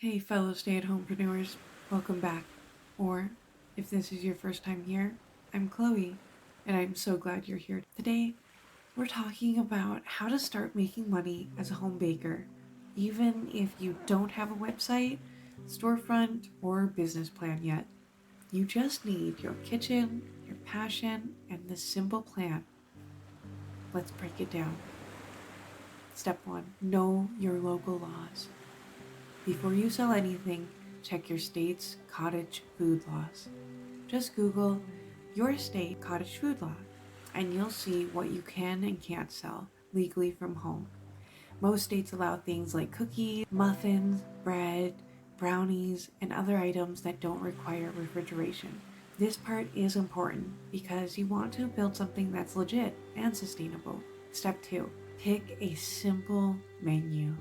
Hey, fellow stay-at-homepreneurs, welcome back. Or, if this is your first time here, I'm Chloe, and I'm so glad you're here. Today, we're talking about how to start making money as a home baker, even if you don't have a website, storefront, or business plan yet. You just need your kitchen, your passion, and this simple plan. Let's break it down. Step 1. Know your local laws. Before you sell anything, check your state's cottage food laws. Just Google your state cottage food law and you'll see what you can and can't sell legally from home. Most states allow things like cookies, muffins, bread, brownies, and other items that don't require refrigeration. This part is important because you want to build something that's legit and sustainable. Step 2. Pick a simple menu.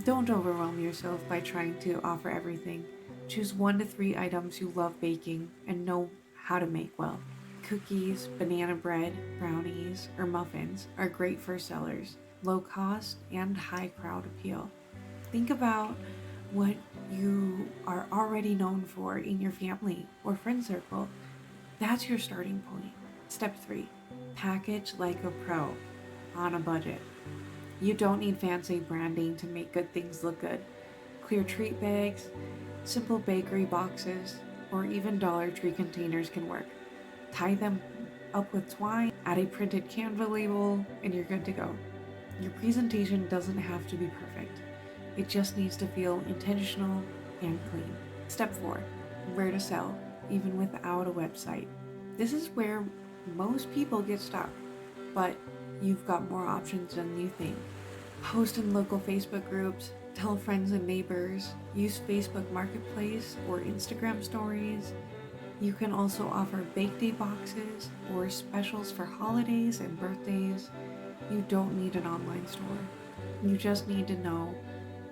Don't overwhelm yourself by trying to offer everything. Choose 1 to 3 items you love baking and know how to make well. Cookies, banana bread, brownies, or muffins are great first sellers, low cost, and high crowd appeal. Think about what you are already known for in your family or friend circle. That's your starting point. Step 3. Package like a pro on a budget. You don't need fancy branding to make good things look good. Clear treat bags, simple bakery boxes, or even Dollar Tree containers can work. Tie them up with twine, add a printed Canva label, and you're good to go. Your presentation doesn't have to be perfect. It just needs to feel intentional and clean. Step 4. Where to sell, even without a website. This is where most people get stuck, but you've got more options than you think. Post in local Facebook groups, tell friends and neighbors, use Facebook Marketplace or Instagram stories. You can also offer bake day boxes or specials for holidays and birthdays. You don't need an online store. You just need to know.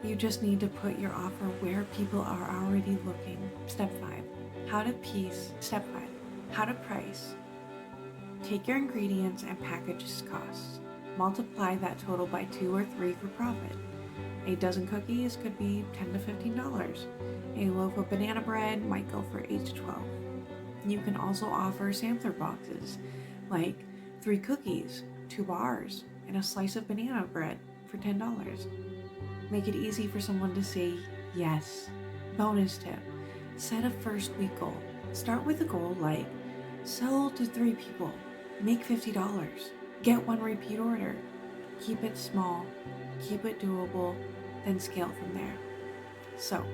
You just need to put your offer where people are already looking. Step 5. Step 5. How to price. Take your ingredients and package costs. Multiply that total by 2 or 3 for profit. A dozen cookies could be $10 to $15. A loaf of banana bread might go for $8 to $12. You can also offer sampler boxes, like 3 cookies, 2 bars, and a slice of banana bread for $10. Make it easy for someone to say yes. Bonus tip: set a first week goal. Start with a goal like sell to 3 people, make $50. Get 1 repeat order. Keep it small, keep it doable, then scale from there. So,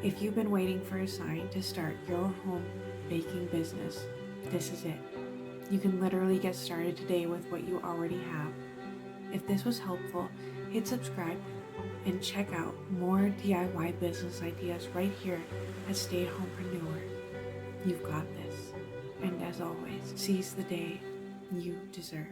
if you've been waiting for a sign to start your home baking business, this is it. You can literally get started today with what you already have. If this was helpful, hit subscribe and check out more DIY business ideas right here at Stay at Homepreneur. You've got this. And as always, seize the day you deserve.